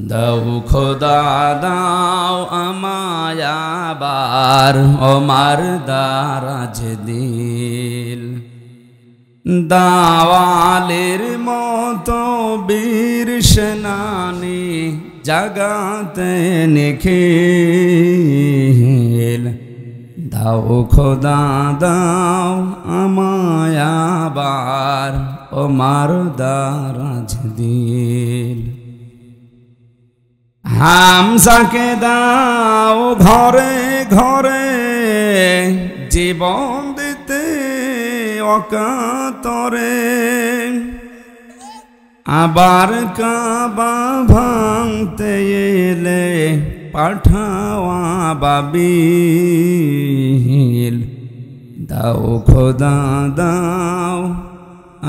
দাও খোদা দাও আমায় আবার ওমার দারাজ দিল, দাওয়ালের মতো বীর সেনানি জাগাতে নিখিল। দাও খোদা দাও আমায় আবার ওমার দারাজ দিল। হামজাকে দাও ঘরে ঘরে জীবন দিতে অকাতরে, আবার কাবা ভাঙতে এলে পাঠাওয়া বাবিল। দাও খোদা দাও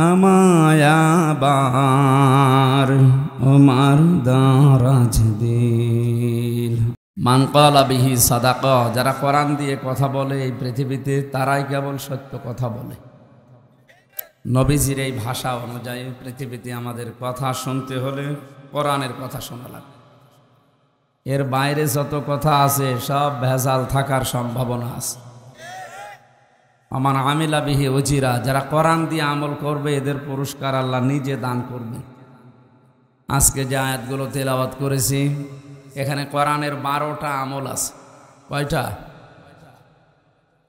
আমায় আবার ওমার দারাজ দিল। মান ক্বালা বিহি সাদাকা, যারা কোরআন দিয়ে কথা বলে এই পৃথিবীতে তারাই কেবল সত্য কথা বলে। নবীজির এই ভাষা অনুযায়ী পৃথিবীতে আমাদের কথা শুনতে হলে কোরআনের কথা শোনা লাগবে। এর বাইরে যত কথা আছে সব ভেজাল থাকার সম্ভাবনা আছে। আমান আমিলা বিহি উজিরা, যারা কোরআন দিয়ে আমল করবে এদের পুরস্কার আল্লাহ নিজে দান করবে। আজকে যে আয়াতগুলো তেলাওয়াত করেছি এখানে কোরআনের 12টা আমল আছে। কয়টা?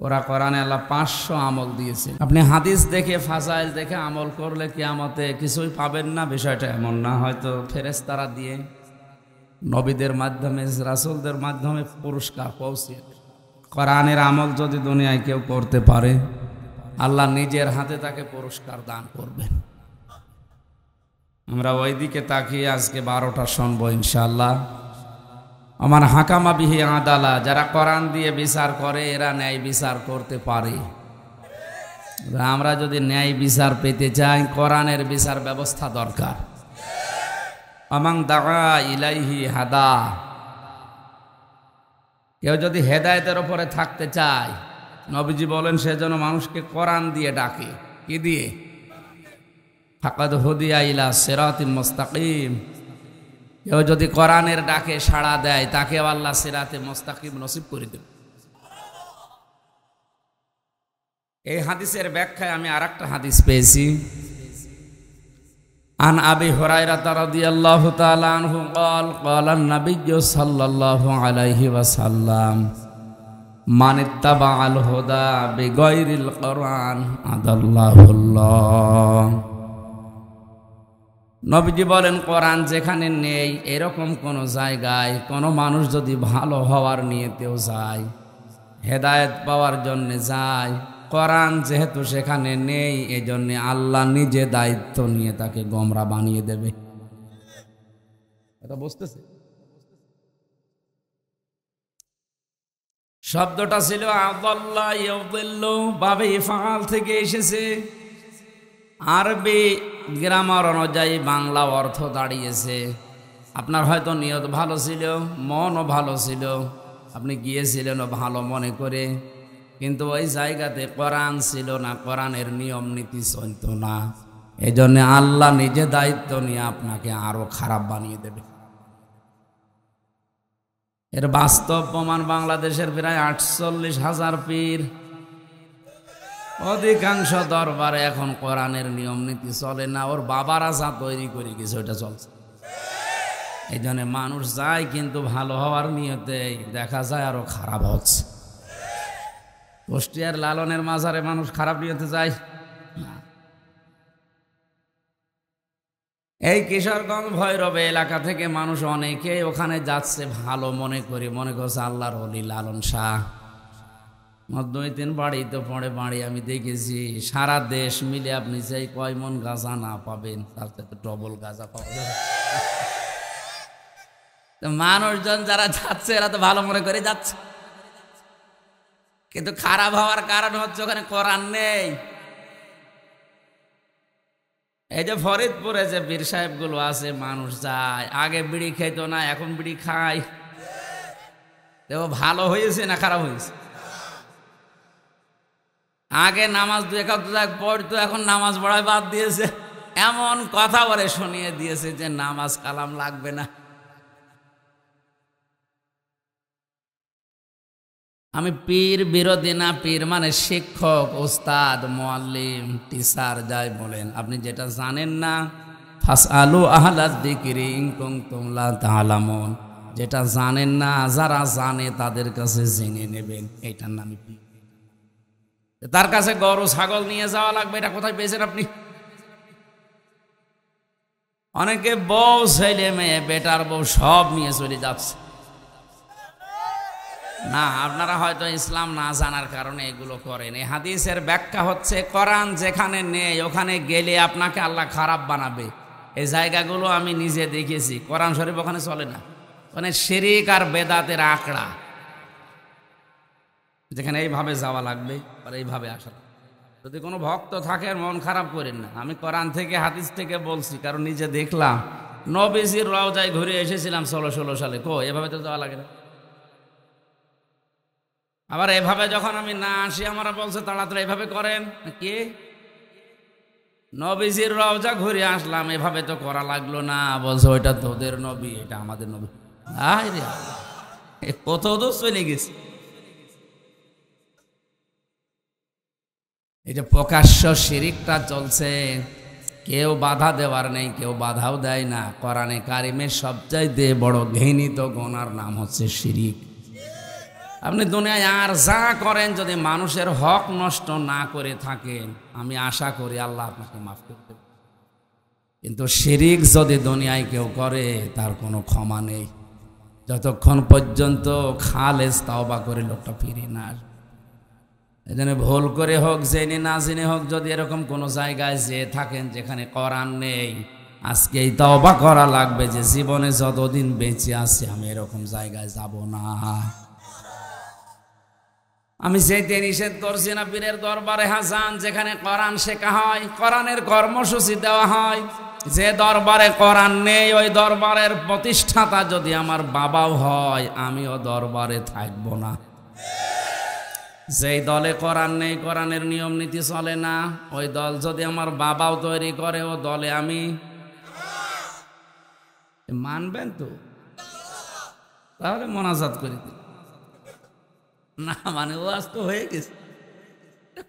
ওরা কোরআনে আল্লাহ 500 আমল দিয়েছে। আপনি হাদিস দেখে ফাজাইল দেখে আমল করলে কিয়ামতে কিছুই পাবেন না, বিষয়টা এমন না। হয়তো ফেরেশতারা দিয়ে নবীদের মাধ্যমে রাসূলদের মাধ্যমে পুরস্কার পৌঁছিয়ে দেবে। কোরআনের আমল যদি দুনিয়ায় কেউ করতে পারে আল্লাহ নিজের হাতে তাকে পুরস্কার দান করবেন। আমরা ওই দিকে তাকিয়ে আজকে 12টা শুনবো ইনশাআল্লাহ। আমার হাকামা বিহি আদালা, যারা কোরআন দিয়ে বিচার করে এরা ন্যায় বিচার করতে পারে। আমরা যদি ন্যায় বিচার পেতে চাই কোরআনের বিচার ব্যবস্থা দরকার। আমাং দাআ ইলাইহি হাদা, কেউ যদি হেদায়েতের উপরে থাকতে চায় নবীজি বলেন সে যেন মানুষকে কোরআন দিয়ে ডাকে। কি দিয়ে? ফাকাদ হুদিয়া ইলা সিরাতিম মুস্তাকিম, কেউ যদি কোরআনের ডাকে সাড়া দেয় তাকে আল্লাহ সিরাতে মুস্তাকিম নসিব করে দেবে। এই হাদিসের ব্যাখ্যায় আমি আরেকটা হাদিস পেয়েছি। আন আবি হুরায়রা রাদিয়াল্লাহু তাআলা আনহু قال قال النبي صلى الله عليه وسلم من اتبع الهدى بغير القرآن أضله الله। নবীজি বলেন কোরআন যেখানে নেই এরকম কোন জায়গায় কোন মানুষ যদি ভালো হওয়ার নিয়তেও যায়, হেদায়েত পাওয়ার জন্য যায়, কোরআন যেহেতু সেখানে নেই এজন্য আল্লাহ নিজে দায়িত্ব নিয়ে তাকে গোমরা বানিয়ে দেবে। এটা বুঝতেছে? শব্দটা ছিল আযাল্লা ইয়াযিল্লু, বাবে ইফআল থেকে এসেছে। আরবি গ্রামার অনুযায়ী বাংলা অর্থ দাঁড়িয়েছে। আপনার হয়তো নিয়ত ভালো ছিল, মনও ভালো ছিল, আপনি গিয়েছিলেন ভালো মনে করে, কিন্তু ওই জায়গাতে কোরআন ছিল না, কোরআনের নিয়ম নীতি চলত না। এই জন্য আল্লাহ নিজে দায়িত্ব নিয়ে আপনাকে আরো খারাপ বানিয়ে দেবে। এর বাস্তব প্রমাণ বাংলাদেশের প্রায় 48,000 পীর, অধিকাংশ দরবারে এখন কোরআনের নিয়ম নীতি চলে না। ওর বাবারা যা তৈরি করে গেছে ওইটা চলছে। এই জন্য মানুষ যায় কিন্তু ভালো হওয়ার নিয়তে, দেখা যায় আরো খারাপ হচ্ছে। কুষ্টিয়ার লালনের মাজারে মানুষ খারাপ নিয়তে যায় না। এই কিশোরগঞ্জ ভৈরবে এলাকা থেকে মানুষ অনেকে ওখানে যাচ্ছে ভালো মনে করে, মনে করছে আল্লাহর ওলি লালন শাহ। 2-3 বাড়ি তো পড়ে বাড়ি আমি দেখেছি, সারা দেশ মিলে আপনি চাই কয় মন গাঁজা না পাবেন তার তো ডবল গাঁজা পাওয়া যাবে। মানুষজন যারা যাচ্ছে এরা তো ভালো মনে করে যাচ্ছে, কিন্তু খারাপ হওয়ার কারণ হচ্ছে ওখানে কোরআন নেই। এই যে ফরিদপুরে যে পীর সাহেব গুলো আছে, মানুষ যায়, আগে বিড়ি খেত না এখন বিড়ি খায়। দেখো ভালো হয়েছে না খারাপ হয়েছে? আগে নামাজ 2 রাকাত পড়তো, এখন নামাজ পড়ায় বাদ দিয়েছে। এমন কথা বলে শুনিয়ে দিয়েছে যে নামাজ কালাম লাগবে না। আমি পীর বিরোধী না, পীর মানে শিক্ষক, ওস্তাদ, মুআল্লিম, টিচার যাই বলেন। আপনি যেটা জানেন না, ফাসআলু আহলাদ যিকরি ইন কুনতুম লা তা'লামুন, যেটা জানেন না যারা জানে তাদের কাছে জেনে নেবেন, এইটার নামই পীর। তার কাছে গরু ছাগল নিয়ে যাওয়া লাগবে, এটা কোথায় পেয়েছেন আপনি? অনেকে বউ, ছেলে মেয়ে, বেটার বউ সব নিয়ে চলে যাচ্ছে। না, আপনারা হয়তো ইসলাম না জানার কারণে এগুলো করেন। এই হাদিসের ব্যাখ্যা হচ্ছে, কোরআন যেখানে নেই ওখানে গেলে আপনাকে আল্লাহ খারাপ বানাবে। এই জায়গাগুলো আমি নিজে দেখেছি। কোরআন শরীফ ওখানে চলে না, ওখানে শিরিক আর বেদাতের আঁকড়া, যেখানে এইভাবে যাওয়া লাগবে আর এইভাবে আসা। যদি কোনো ভক্ত থাকে মন খারাপ করেন না, আমি কোরআন থেকে হাদিস থেকে বলছি, কারণ নিজে দেখলাম। নবীজির রওজায় ঘুরে এসেছিলাম 16 সালে, এভাবে তো যাওয়া লাগে না। আবার এভাবে যখন আমি না আসি, আমরা বলছে তাড়াতাড়ি এভাবে করেন, কি নবীজির রওজা ঘুরে আসলাম, এভাবে তো করা লাগলো না। বলছে ওইটা তোদের নবী, এটা আমাদের নবী। আরে কত দূর চলে গেছে। এই যে প্রকাশ্য শিরিকটা চলছে, কেউ বাধা দেওয়ার নেই, কেউ বাধাও দেয় না। কোরআনে কারিমের সবচাইতে বড় ঘৃণিত গুনার নাম হচ্ছে শিরিক। আপনি দুনিয়ায় আর যা করেন, যদি মানুষের হক নষ্ট না করে থাকেন, আমি আশা করি আল্লাহ আপনাকে মাফ করে দেবেন। কিন্তু শিরিক যদি দুনিয়ায় কেউ করে, তার কোনো ক্ষমা নেই, যতক্ষণ পর্যন্ত খালেস তাওবা করে লোকটা ফিরে না আসবে। এজন্য ভুল করে হোক, জেনে না জেনে হোক, যদি এরকম কোনো জায়গায় যেয়ে থাকেন যেখানে কোরআন নেই, আজকেই তাওবা করা লাগবে যে জীবনে যতদিন বেঁচে আছি আমি এরকম জায়গায় যাব না। আমি যেতে নিষেধ করছি না পীরের দরবারে হাজান, যেখানে কোরআন শেখা হয়, কোরআনের কর্মসূচি দেওয়া হয়। যে দরবারে কোরআন নেই, ওই দরবারের প্রতিষ্ঠাতা যদি আমার বাবাও হয়, আমিও দরবারে থাকবো না। যেই দলে কোরআন নেই, কোরআনের নিয়ম নীতি চলে না, ওই দল যদি আমার বাবাও তৈরি করে, ও দলে আমি মানবেন তো? তাহলে মোনাজাত করি না, মানে ওয়াজ তো হয়ে গেছে।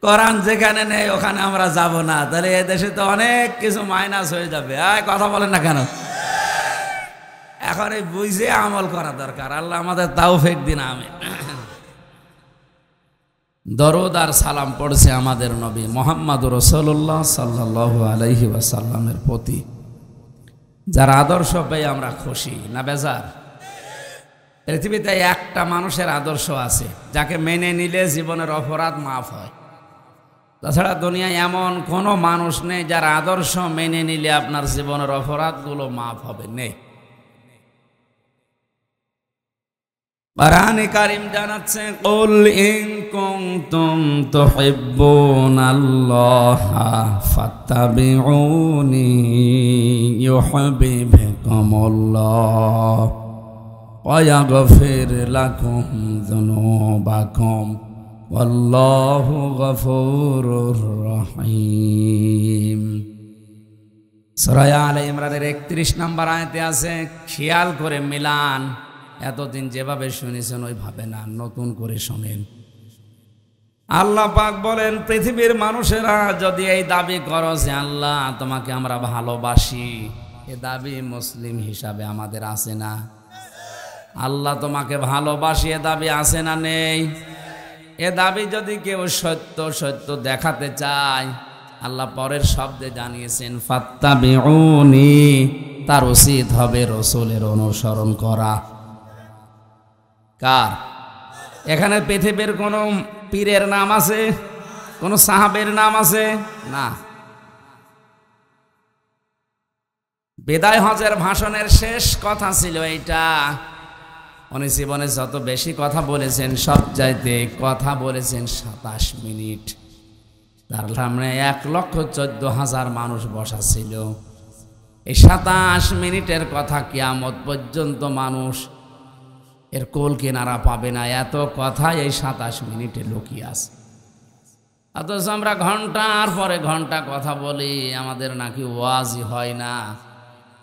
কোরআন যেখানে নেই ওখানে আমরা যাব না, তাহলে এদেশে তো অনেক কিছু মাইনাস হয়ে যাবে। কথা বলেন না কেন? এখন এই বুঝে আমল করা দরকার। আল্লাহ আমাদের তাওফিক দিন, আমিন। দরুদ আর সালাম পড়ছে আমাদের নবী মুহাম্মদুর রাসূলুল্লাহ সাল্লাল্লাহু আলাইহি ওয়াসাল্লামের প্রতি, যার আদর্শ পেয়ে আমরা খুশি না বেজার। পৃথিবীতে একটা মানুষের আদর্শ আছে, যাকে মেনে নিলে জীবনের অপরাধ মাফ হয়। তাছাড়া দুনিয়ায় এমন কোনো মানুষ নেই যার আদর্শ মেনে নিলে আপনার জীবনের অপরাধগুলো মাফ হবে, নেই। কোরআনে কারীম জানাচ্ছে, কুল ইন কুনতুম তুহিব্বুনাল্লাহা ফাত্তাবিউনি ইউহিব্বুকুমুল্লাহ ওয়া ইয়াগফির লাকুম যুনুবাকুম ওয়াল্লাহু গফুরুর রহিম। সূরা আলে ইমরানের 31 নম্বর আয়াতে আছে, খেয়াল করে মিলান। এতদিন যেভাবে শুনেছেন ওইভাবে না, নতুন করে শোনেন। আল্লাহ পাক বলেন, পৃথিবীর মানুষেরা যদি এই দাবি করো যে আল্লাহ তোমাকে আমরা ভালোবাসি, এ দাবি মুসলিম হিসাবে আমাদের আছে না? আল্লাহ তোমাকে ভালোবাসি, এ দাবি আছে না নেই? এ দাবি যদি কেউ সত্য সত্য দেখাতে চায়, আল্লাহ পরের শব্দে জানিয়েছেন ফাত্তাবিউনি, তার উচিত হবে রাসূলের অনুসরণ করা। কার? এখানে পৃথিবীর কোন পীরের নাম আছে? কোন সাহাবের নাম আছে? না। বিদায় হজের ভাষণের শেষ কথা ছিল এইটা। উনি জীবনে যত বেশি কথা বলেছেন, সবচাইতে কথা বলেছেন 27 মিনিট। তার সামনে 1,14,000 মানুষ বসা ছিল। এই 27 মিনিটের কথা কিয়ামত পর্যন্ত মানুষ এর কোল কিনারা পাবে না। এত কথা এই 27 মিনিটে লুকিয়ে আছে। অথচ আমরা ঘন্টার পরে ঘন্টা কথা বলি, আমাদের নাকি ওয়াজই হয় না।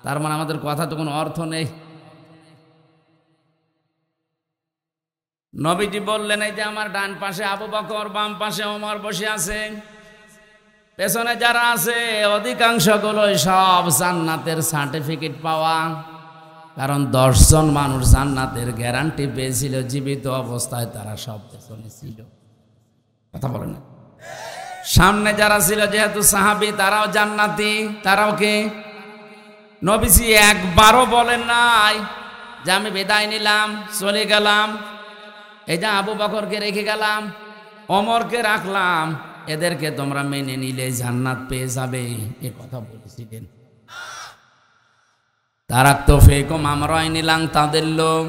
তার মানে আমাদের কথা তো কোনো অর্থ নেই। নবীজি বললেন, এই যে আমার ডান পাশে আবু বকর, বাম পাশে ওমর বসে আছে, পেছনে যারা আছে অধিকাংশগুলোই সব জান্নাতের সার্টিফিকেট পাওয়া। কারণ 10 জন মানুষ জান্নাতের গ্যারান্টি পেয়েছিল জীবিত অবস্থায়, তারা সব পেছনে ছিল। কথা বলে না? সামনে যারা ছিল যেহেতু সাহাবী, তারাও জান্নাতি। তারাও কে? নবীজি একবারও বলেন নাই যে আমি বিদায় নিলাম, চলে গেলাম, এই যে আবু বকরকে রেখে গেলাম, ওমরকে রাখলাম, এদেরকে তোমরা মেনে নিলে জান্নাত পেয়ে যাবে, এ কথা বলেছিলেন। তারাক্তুফিকুম, আমরাই নিলাম তাদের লোক,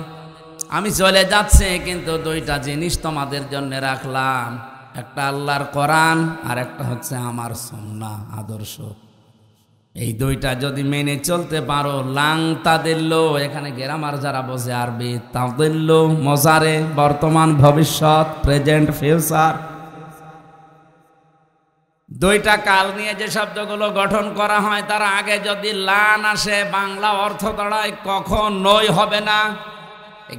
আমি চলে যাচ্ছে, কিন্তু 2টা জিনিস তোমাদের জন্য রাখলাম, একটা আল্লাহর কোরআন আর একটা হচ্ছে আমার সুন্নাহ আদর্শ। এই 2টা যদি মেনে চলতে পারো, লাং তাদিল্লু, এখানে গ্রামার যারা বোঝে আরবি, তাদিল্লু মজারে বর্তমান, ভবিষ্যৎ, প্রেজেন্ট, ফিউচার, 2টা কাল নিয়ে যে শব্দগুলো গঠন করা হয়, তার আগে যদি লান আসে, বাংলা অর্থ দাঁড়ায় কখনোই হবে না।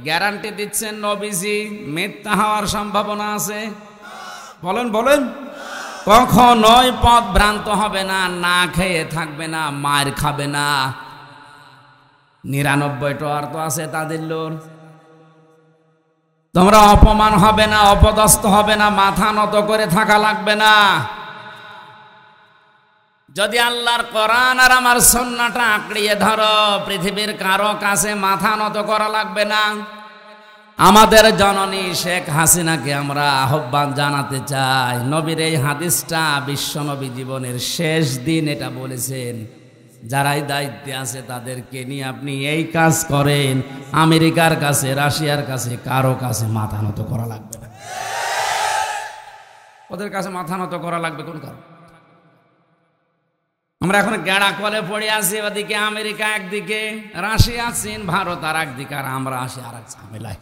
গ্যারান্টি দিচ্ছেন নবীজি, মিথ্যা হওয়ার সম্ভাবনা আছে? বলেন বলেন। কখনোই পথ ভ্রান্ত হবে না, না খেয়ে থাকবে না, মার খাবে না। 99টা অর্থ আছে তাদের লোর। তোমরা অপমান হবে না, অপদস্থ হবে না, মাথা নত করে থাকা লাগবে না। যদি আল্লাহর কোরআন আর আমার সুন্নাহটা আঁকড়িয়ে ধরো, পৃথিবীর কারো কাছে মাথা নত করা লাগবে না। আমাদের জননী শেখ হাসিনাকে আমরা আহ্বান জানাতে চাই, নবীর এই হাদিসটা বিশ্বনবী জীবনের শেষ দিন এটা বলেছেন, যারাই দায়িত্বে আছে তাদেরকে নিয়ে আপনি এই কাজ করেন, আমেরিকার কাছে, রাশিয়ার কাছে, কারো কাছে মাথা নত করা লাগবে না। ওদের কাছে মাথা নত করা লাগবে কোন কারণ? আমরা এখন গেড়া কলে পড়ে আছি, ওদিকে আমেরিকা একদিকে, রাশিয়া, চীন, ভারত আর একদিকে, আর আমরা আসি আর এক ঝামেলায়।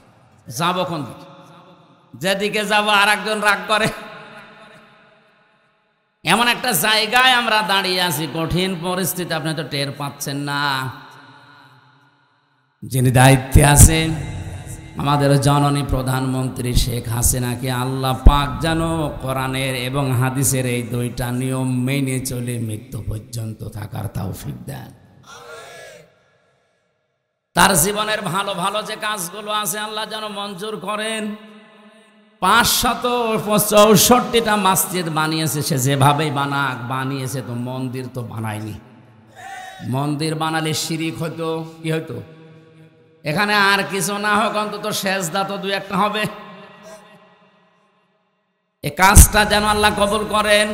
যাবো কোন দিকে? যেদিকে যাবো আর একজন রাগ করে। এমন একটা জায়গায় আমরা দাঁড়িয়ে আছি, কঠিন পরিস্থিতি, আপনি তো টের পাচ্ছেন না। যিনি দায়িত্বে আছেন, আমাদের জননী প্রধানমন্ত্রী শেখ হাসিনাকে আল্লাহ পাক যেন কোরআনের এবং হাদিসের এই 2টা নিয়ম মেনে চলে মৃত্যু পর্যন্ত থাকার তৌফিক দেন। তার জীবনের ভালো ভালো যে কাজগুলো আছে আল্লাহ যেন মঞ্জুর করেন। 564টা মসজিদ বানিয়েছে, সে যেভাবেই বানাক, বানিয়েছে তো, মন্দির তো বানায়নি। মন্দির বানালে শিরিক হতো, কি হতো? এখানে আর কিছু না হোক, অন্তত সেজদা তো 2-1টা হবে। এই কাজটা যেন আল্লাহ কবুল করেন।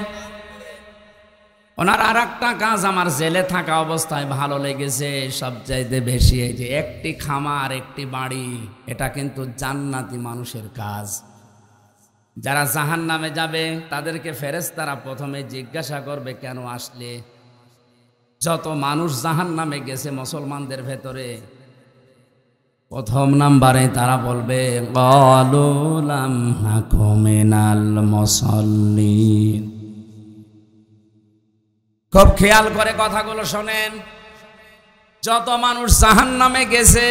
ওনার আর একটা কাজ আমার জেলে থাকা অবস্থায় ভালো লেগেছে সবচাইতে বেশি, এই যে একটি খামার, একটি বাড়ি, এটা কিন্তু জান্নাতি মানুষের কাজ। যারা জাহান্নামে যাবে তাদেরকে ফেরেশতারা প্রথমে জিজ্ঞাসা করবে, কেন আসলে? যত মানুষ জাহান্নামে গেছে মুসলমানদের ভেতরে, প্রথম নাম্বারে তারা বলবে, ক্বালু লাম নাকু মিনাল মুসাল্লিন। খুব খেয়াল করে কথাগুলো শোনেন। যত মানুষ জাহান্নামে গেছে,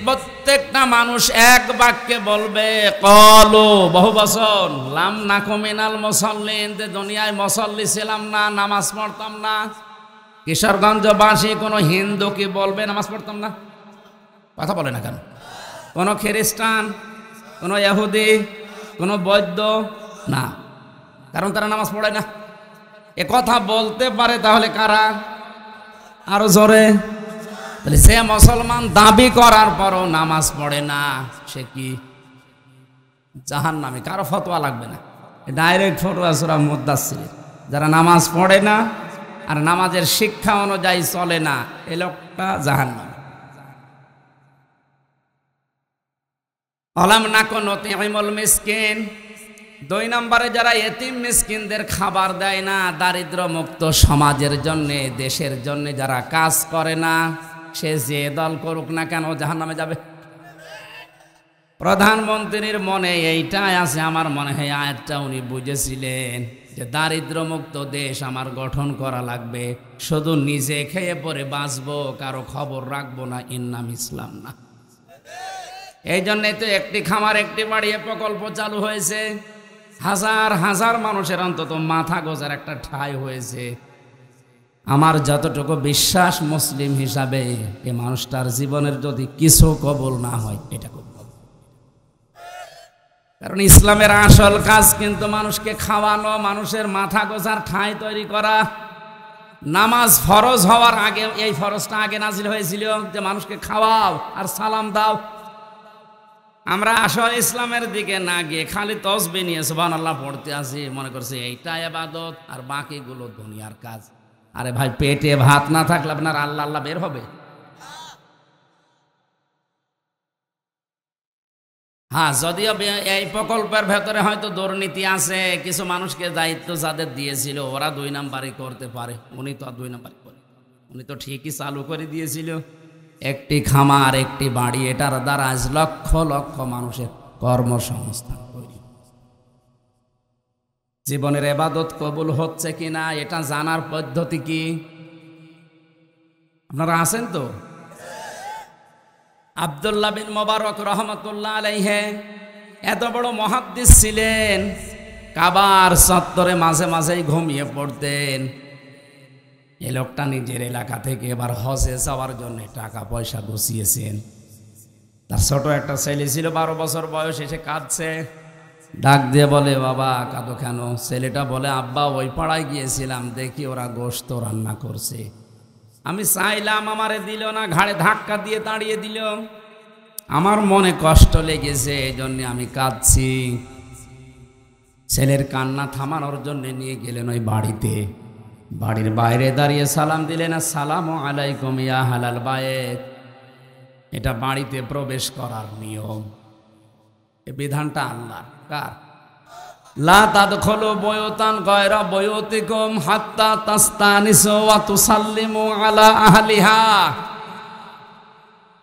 প্রত্যেকটা মানুষ এক বাক্যে বলবে, ক্বালু, বহু বচন, লাম নাকু মিনাল মুসাল্লিন, দুনিয়ায় মুসাল্লি ছিলাম না, নামাজ পড়তাম না। কিশোরগঞ্জবাসী কোনো হিন্দু কি বলবে নামাজ পড়তাম না? কথা বলে না কেন? কোনো খ্রিস্টান, কোনো ইহুদি, কোনো বৌদ্ধ না, কারণ তারা নামাজ পড়ে না। এ কথা বলতে পারে তাহলে কারা? আরো জোরে। তাহলে সে মুসলমান দাবি করার পরও নামাজ পড়ে না, সে কি জাহান্নামী? কারো ফতোয়া লাগবে না, ডাইরেক্ট ফতোয়া সূরা মুদ্দাসসির। যারা নামাজ পড়ে না আর নামাজের শিক্ষা অনুযায়ী চলে না, এই লোকটা জাহান্নামী। আলাম নাকুন নুতিমুল মিসকিন, 2 নম্বরে যারা এতিম মিসকিনদের খাবার দেয় না, দারিদ্র মুক্ত সমাজের জন্য, দেশের জন্য যারা কাজ করে না, সে যে দল করুক না কেন জাহান্নামে যাবে। প্রধানমন্ত্রীর মনে এইটাই আছে, আমার মনে হয় আয়াতটা উনি বুঝেছিলেন যে দারিদ্র মুক্ত দেশ আমার গঠন করা লাগবে, শুধু নিজে খেয়ে পরে বাঁচবো, কারো খবর রাখবো না, এর নাম ইসলাম না। এই জন্যই তো একটি খামার একটি বাড়ি প্রকল্প চালু হয়েছে, হাজার হাজার মানুষের অন্তত মাথা গোজার একটা ঠাঁই হয়েছে। আমার যতটুকু বিশ্বাস মুসলিম হিসাবে, এই মানুষটার জীবনের যদি কিছু কবুল না হয়, এটা কবুল হবে। কারণ ইসলামের আসল কাজ কিন্তু মানুষকে খাওয়ানো, মানুষের মাথা গোজার ঠাঁই তৈরি করা। নামাজ ফরজ হওয়ার আগে এই ফরজটা আগে নাজিল হয়েছিল যে মানুষকে খাওয়াও আর সালাম দাও। আমরা আসল ইসলামের দিকে না গিয়ে খালি তসবিহ নিয়ে সুবহানাল্লাহ পড়তে আসি, মনে করছি এইটা ইবাদত আর বাকিগুলো দুনিয়ার কাজ। আরে ভাই, পেটে ভাত না থাকলে আপনার আল্লাহ আল্লাহ বের হবে? হ্যাঁ, যদিও এই প্রকল্পের ভেতরে হয়তো দুর্নীতি আছে, কিছু মানুষকে দায়িত্ব যাদের দিয়েছিল ওরা 2 নাম্বারই করতে পারে। উনি তো আর 2 নাম্বারই করে, উনি তো ঠিকই চালু করে দিয়েছিল একটি খামার একটি বাড়ি। এটার দ্বারা আজ লক্ষ লক্ষ মানুষের কর্মসংস্থান তৈরি। জীবনের ইবাদত কবুল হচ্ছে কিনা এটা জানার পদ্ধতি কি? আপনারা আছেন তো? আব্দুল্লাহ বিন মুবারক রহমতুল্লাহ আলাইহি এত বড় মুহাদ্দিস ছিলেন, কাবার চত্বরে মাঝে মাঝেই ঘুমিয়ে পড়তেন। এই লোকটা নিজের এলাকা থেকে এবার হজে যাওয়ার জন্য টাকা পয়সা গুছিয়েছেন। তার ছোট একটা ছেলে ছিল 12 বছর বয়স, এসে কাঁদছে। ডাক দিয়ে বলে, বাবা কাঁদো কেন? ছেলেটা বলে, আব্বা ওই পাড়ায় গিয়েছিলাম, দেখি ওরা গোশত রান্না করছে, আমি চাইলাম আমারে দিল না, ঘাড়ে ধাক্কা দিয়ে তাড়িয়ে দিল, আমার মনে কষ্ট লেগেছে, এই জন্য আমি কাঁদছি। ছেলের কান্না থামানোর জন্য নিয়ে গেলেন ওই বাড়িতে। বাড়ির বাইরে দাঁড়িয়ে সালাম দিলেন, আসসালামু আলাইকুম ইয়া হালাল বায়েত। এটা বাড়িতে প্রবেশ করার নিয়ম। এই বিধানটা আল্লাহর। কার? লা তাদখুলু বুয়ুতান গায়রা বুয়ুতিকুম হাত্তা তাস্তানিসু ওয়া তুসাল্লিমু আলা আহলিহা।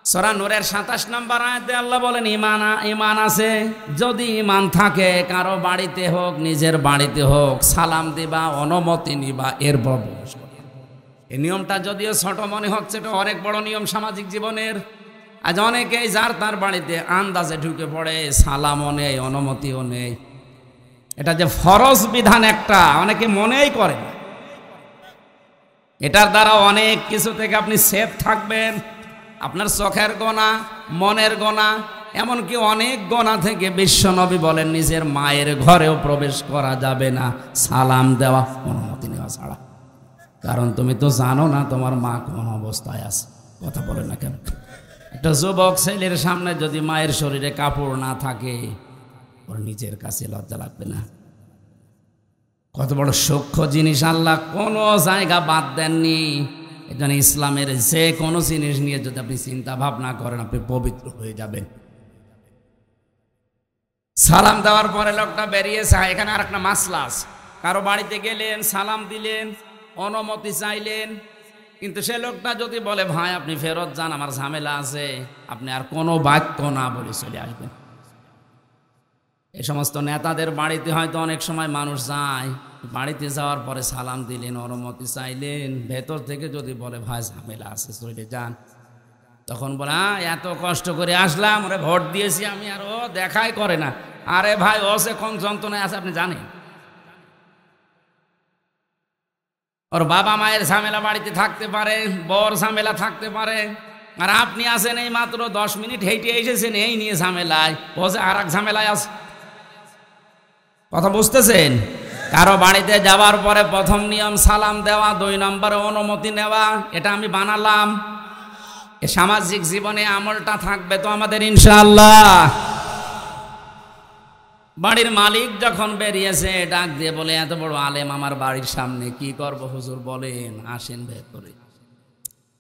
সূরা নূরের 27 নম্বর আয়াতে আল্লাহ বলেন, ঈমান আছে, যদি ঈমান থাকে কারো বাড়িতে হোক নিজের বাড়িতে হোক, সালাম দিবা, অনুমতি নিবা, এরপর প্রবেশ করবে। এই নিয়মটা যদিও ছোট মনে হচ্ছে, এটা অনেক বড় নিয়ম সামাজিক জীবনের। আজ অনেকেই যার তার বাড়িতে আন্দাজে ঢুকে পড়ে, সালামও নেই, অনুমতিও নেই। এটা যে ফরজ বিধান একটা অনেকে মনেই করে না। এটার দ্বারা অনেক কিছু থেকে আপনি সেফ থাকবেন। আপনার চোখের গোনা, মনের গোনা, এমনকি অনেক গোনা থেকে বিশ্বনবী বলেন নিজের মায়ের ঘরেও প্রবেশ করা যাবে না সালাম দেওয়া, অনুমতি নেওয়া ছাড়া। কারণ তুমি তো জানো না তোমার মা কোন অবস্থায় আছে। কথা বলে না কেন? একটা যুবক ছেলের সামনে যদি মায়ের শরীরে কাপড় না থাকে, ওর নিজের কাছে লজ্জা লাগবে না? কত বড় সূক্ষ্ম জিনিস, আল্লাহ কোনো জায়গা বাদ দেননি। এজন্য ইসলামের যে কোনো জিনিস নিয়ে যদি আপনি চিন্তা ভাবনা করেন, আপনি পবিত্র হয়ে যাবেন। সালাম দেওয়ার পরে লোকটা বেরিয়েছে। এখানে আর একটা মাসলা আছে। কারো বাড়িতে গেলেন, সালাম দিলেন, অনুমতি চাইলেন, কিন্তু সে লোকটা যদি বলে, ভাই আপনি ফেরত যান, আমার ঝামেলা আছে, আপনি আর কোনো বাক্য না বলে চলে আসবেন। এই সমস্ত নেতাদের বাড়িতে হয়তো অনেক সময় মানুষ যায়, বাড়িতে যাওয়ার পরে সালাম দিলেন, অনুমতি চাইলেন, ভেতর থেকে যদি বলে ভাই ঝামেলা আছে চলে যান, তখন বলে এত কষ্ট করে আসলাম, ওরে ভোট দিয়েছি আমি, আর ও দেখাই করে না। আরে ভাই, ও সে কোন যন্ত্রণায় আছে আপনি জানেন? ওর বাবা মায়ের ঝামেলা বাড়িতে থাকতে পারে, বর ঝামেলা থাকতে পারে, আর আপনি আছেন এই মাত্র 10 মিনিট হেঁটে এসেছেন এই নিয়ে ঝামেলায়, ও যে আর এক ঝামেলায় আছে। কথা বুঝতেছেন? কারো বাড়িতে যাওয়ার পরে প্রথম নিয়ম সালাম দেওয়া, 2 নম্বরে অনুমতি নেওয়া। এটা আমি বানালাম। এ সামাজিক জীবনে আমলটা থাকবে তো আমাদের ইনশাআল্লাহ। বাড়ির মালিক যখন বেরিয়েছে, ডাক দিয়ে বলে, এত বড় আলেম আমার বাড়ির সামনে, কি করব হুজুর বলেন, আসেন ভেতরে।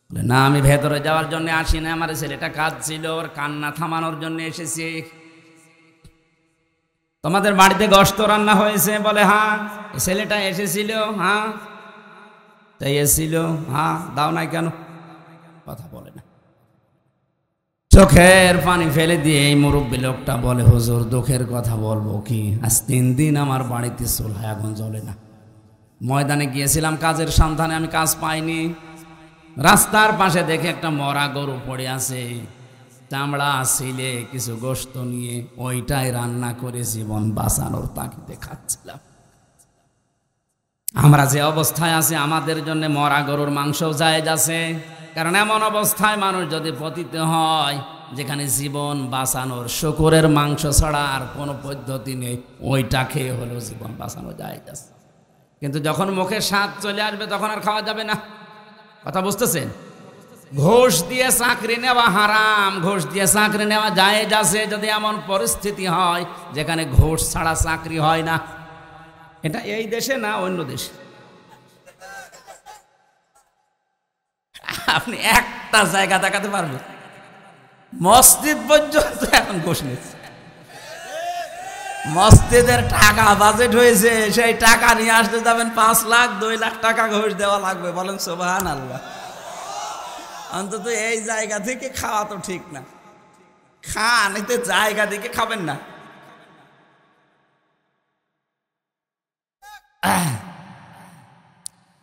বলে, না আমি ভেতরে যাওয়ার জন্য আসি না, আমার ছেলেটা কাজ ছিল, ওর কান্না থামানোর জন্য এসেছি। তোমাদের বাড়িতে গোশত রান্না হয়েছে? বলে হ্যাঁ। ছেলেটা এসেছিল? হ্যাঁ। তাই এসেছিল? হ্যাঁ। দাও নাই কেন? কথা বলে না। চোখের পানি ফেলে দিয়ে এই মুরব্বী লোকটা বলে, হুজুর দুঃখের কথা বলবো কি, আজ 3 দিন আমার বাড়িতে চুলায় আগুন জ্বলে না। ময়দানে গিয়েছিলাম কাজের সন্ধানে, আমি কাজ পাইনি। রাস্তার পাশে দেখে একটা মরা গরু পড়ে আছে, চামড়া ছিলে কিছু গোশত নিয়ে ওইটাই রান্না করে জীবন বাঁচানোর তাগিদে খাচ্ছিলাম। আমরা যে অবস্থায় আছি আমাদের জন্য মরা গরুর মাংসও জায়েজ আছে, কারণ এমন অবস্থায় মানুষ যদি পতিত হয় যেখানে জীবন বাঁচানোর শুকরের মাংস ছাড়া আর কোনো পদ্ধতি নেই, ওইটা খেয়ে হলেও জীবন বাঁচানো জায়েজ আছে। কিন্তু যখন মুখে স্বাদ চলে আসবে তখন আর খাওয়া যাবে না। কথা বুঝতেছেন? ঘুষ দিয়ে চাকরি নেওয়া হারাম, ঘুষ দিয়ে চাকরি নেওয়া জায়েজ আছে যদি এমন পরিস্থিতি হয় যেখানে ঘুষ ছাড়া চাকরি হয় না। এটা এই দেশে না অন্য দেশে। আপনি একটা জায়গা দেখাতে পারবেন মসজিদ পর্যন্ত এখন ঘুষ নিচ্ছে। মসজিদের টাকা বাজেট হয়েছে, সেই টাকা নিয়ে আসতে যাবেন 5 লাখ 2 লাখ টাকা ঘুষ দেওয়া লাগবে। বলেন সুবহানাল্লাহ। অন্তত এই জায়গা থেকে খাওয়া তো ঠিক না। খান, এতে জায়গা থেকে খাবেন না।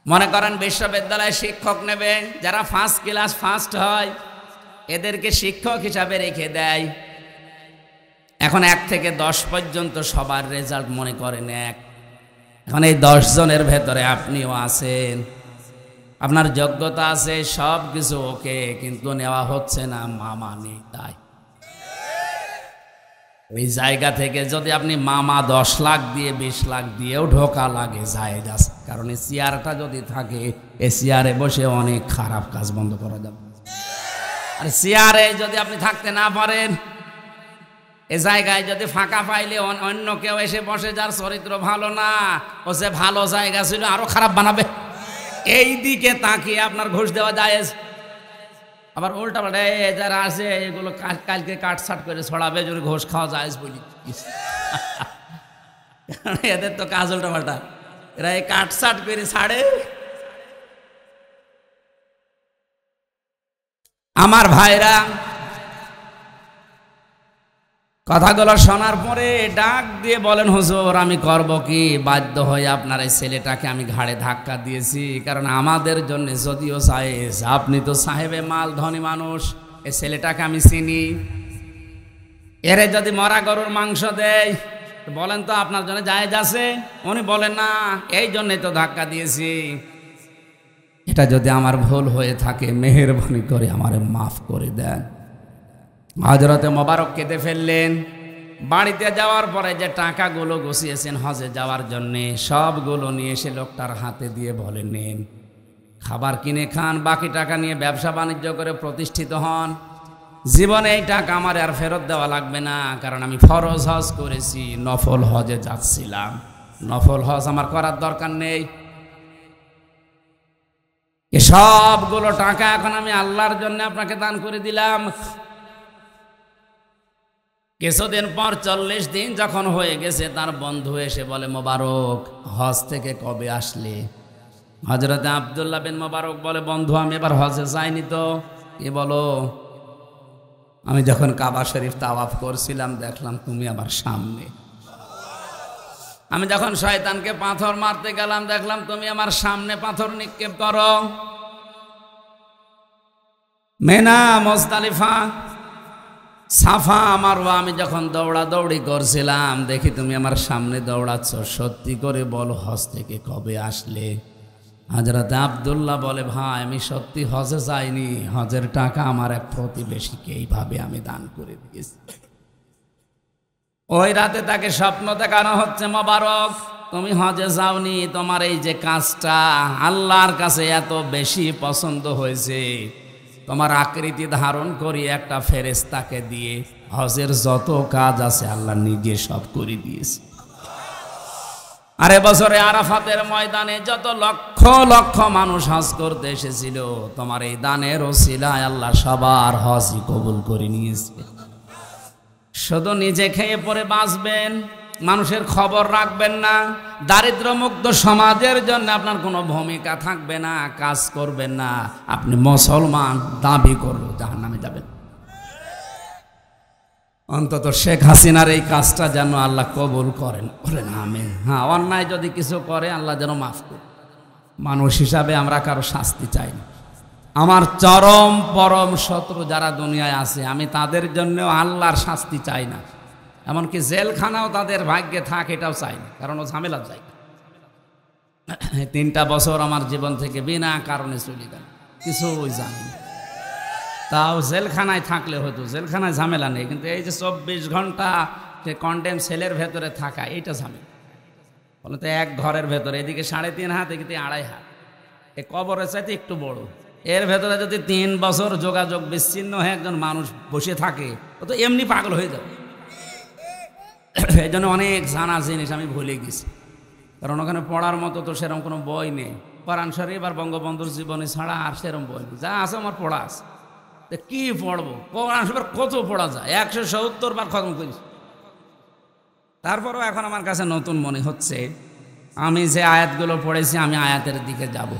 মনে করেন বিশ্ববিদ্যালয়ে শিক্ষক নেবে, যারা ফার্স্ট ক্লাস ফার্স্ট হয় এদেরকে শিক্ষক হিসাবে রেখে দেয়। এখন 1 থেকে 10 পর্যন্ত সবার রেজাল্ট মনে করেন 1। এখন এই 10 জনের ভেতরে আপনিও আছেন, আপনার যোগ্যতা আছে, সব কিছু ওকে, কিন্তু নেওয়া হচ্ছে না, মামা নেই তাই। ওই জায়গা থেকে যদি আপনি মামা 10 লাখ দিয়ে 20 লাখ দিয়েও ঢোকা লাগে জায়েজ আছে, কারণ এই চেয়ারটা যদি থাকে এই চেয়ারে বসে অনেক খারাপ কাজ বন্ধ করা যাবে। আর চেয়ারে যদি আপনি থাকতে না পারেন, এই জায়গায় যদি ফাঁকা পাইলে অন্য কেউ এসে বসে যার চরিত্র ভালো না, ও যে ভালো জায়গা ছিল আরো খারাপ বানাবে, এই দিকে তাকিয়ে আপনার ঘুষ দেওয়া জায়েজ। আবার উল্টা পাল্টা যারা আছে এগুলো কালকে কাটছাট করে ছড়াবে যদি ঘুষ খাওয়া জায়েজ বলি। এদের তো কাজ উল্টা পাল্টা, এরা এই কাটছাট করে ছাড়ে। আমার ভাইরা কথাগুলো শোনার পরে ডাক দিয়ে বলেন, হুজুর আমি করব কি? বাধ্য হয়ে আপনার এই ছেলেটাকে আমি ঘাড়ে ধাক্কা দিয়েছি, কারণ আমাদের জন্য যদিও জায়েজ, আপনি তো সাহেবে মাল, ধনী মানুষ, এই ছেলেটাকে আমি চিনি, এরে যদি মরা গরুর মাংস দেয় বলেন তো আপনার জন্য জায়েজ আছে? উনি বলেন না, এই জন্যই তো ধাক্কা দিয়েছি। এটা যদি আমার ভুল হয়ে থাকে মেহেরবানি করে আমারে মাফ করে দেন। হযরতে মোবারক কেঁদে ফেললেন। বাড়িতে যাওয়ার পরে যে টাকাগুলো গুছিয়েছেন হজে যাওয়ার জন্যে, সবগুলো নিয়ে এসে লোকটার হাতে দিয়ে বলে, নেন, খাবার কিনে খান, বাকি টাকা নিয়ে ব্যবসা বাণিজ্য করে প্রতিষ্ঠিত হন। জীবনে এই টাকা আমার আর ফেরত দেওয়া লাগবে না, কারণ আমি ফরজ হজ করেছি, নফল হজে যাচ্ছিলাম, নফল হজ আমার করার দরকার নেই। এ সবগুলো টাকা এখন আমি আল্লাহর জন্য আপনাকে দান করে দিলাম। কিছুদিন পর 40 দিন যখন হয়ে গেছে, তার বন্ধু এসে বলে, মোবারক হজ থেকে কবে আসলে? হযরতে আব্দুল্লাহ বিন মোবারক বলে, বন্ধু আমি এবার হজে যাইনি তো। এ বলো, আমি যখন কাবা শরীফ তাওয়াফ করছিলাম দেখলাম তুমি আমার সামনে। আমি যখন শয়তানকে পাথর মারতে গেলাম দেখলাম তুমি আমার সামনে পাথর নিক্ষেপ করো। মেনা, মুজদালিফা, সাফা, মারওয়া আমি যখন দৌড়াদৌড়ি করছিলাম দেখি তুমি আমার সামনে দৌড়াচ্ছ। সত্যি করে বলো হজ থেকে কবে আসলে? হযরত আব্দুল্লাহ বলে, ভাই আমি সত্যি হজে যাইনি, হজের টাকা আমার এক প্রতিবেশীকে এইভাবে আমি দান করে দিয়েছি। ওই রাতে তাকে স্বপ্ন দেখানো হচ্ছে, মোবারক তুমি হজে যাওনি, তোমার এই যে কাজটা আল্লাহর কাছে এত বেশি পছন্দ হয়েছে, তোমার আকৃতি ধারণ করি একটা ফেরেশতাকে দিয়ে হজের যত কাজ আছে আল্লাহ নিজে সব করে দিয়েছে। আর এবছরে আরাফাতের ময়দানে যত লক্ষ লক্ষ মানুষ হজ করতে এসেছিল, তোমার এই দানের ওসিলায় আল্লাহ সবার হজই কবুল করে নিয়েছে। শুধু নিজে খেয়ে পরে বাঁচবেন, মানুষের খবর রাখবেন না, দারিদ্র্যমুক্ত সমাজের জন্য আপনার কোনো ভূমিকা থাকবে না, কাজ করবেন না, আপনি মুসলমান দাবি করলে জাহান্নামে যাবেন। অন্তত শেখ হাসিনার এই কাজটা যেন আল্লাহ কবুল করেন, বলেন আমিন। হ্যাঁ, অন্যায় যদি কিছু করে আল্লাহ যেন মাফ করে। মানুষ হিসাবে আমরা কারো শাস্তি চাই না, আমার চরম পরম শত্রু যারা দুনিয়ায় আছে, আমি তাদের জন্য আল্লাহর শাস্তি চাই না, এমনকি জেলখানাও তাদের ভাগ্যে থাক এটাও চাই না, কারণ ও ঝামেলা চাই না। 3টা বছর আমার জীবন থেকে বিনা কারণে চলে গেল, কিছুই জানি না। তাও জেলখানায় থাকলে হয়তো, জেলখানায় ঝামেলা নেই, কিন্তু এই যে 24 ঘন্টা যে কন্ডেম সেলের ভেতরে থাকা, এইটা ঝামেলা। বলে তো এক ঘরের ভেতরে এদিকে 3.5 হাত, এদিকে 2.5 হাত, এ কবরের চাইতে একটু বড়, এর ভেতরে যদি 3 বছর যোগাযোগ বিচ্ছিন্ন হয়ে একজন মানুষ বসে থাকে, ও তো এমনি পাগল হয়ে যাবে। এই জন্য অনেক জানা জিনিস আমি ভুলে গেছি, কারণ ওখানে পড়ার মতো তো সেরকম কোনো বই নেই। কোরআন শরীফ আর বঙ্গবন্ধুর জীবনী ছাড়া আর সেরকম বই নেই। যা আছে আমার পড়া আছে, কি পড়বো? কোরআন শরীফ কত পড়া যায়, 170 বার খতম করেছি। তারপরেও এখন আমার কাছে নতুন মনে হচ্ছে, আমি যে আয়াতগুলো পড়েছি আমি আয়াতের দিকে যাব।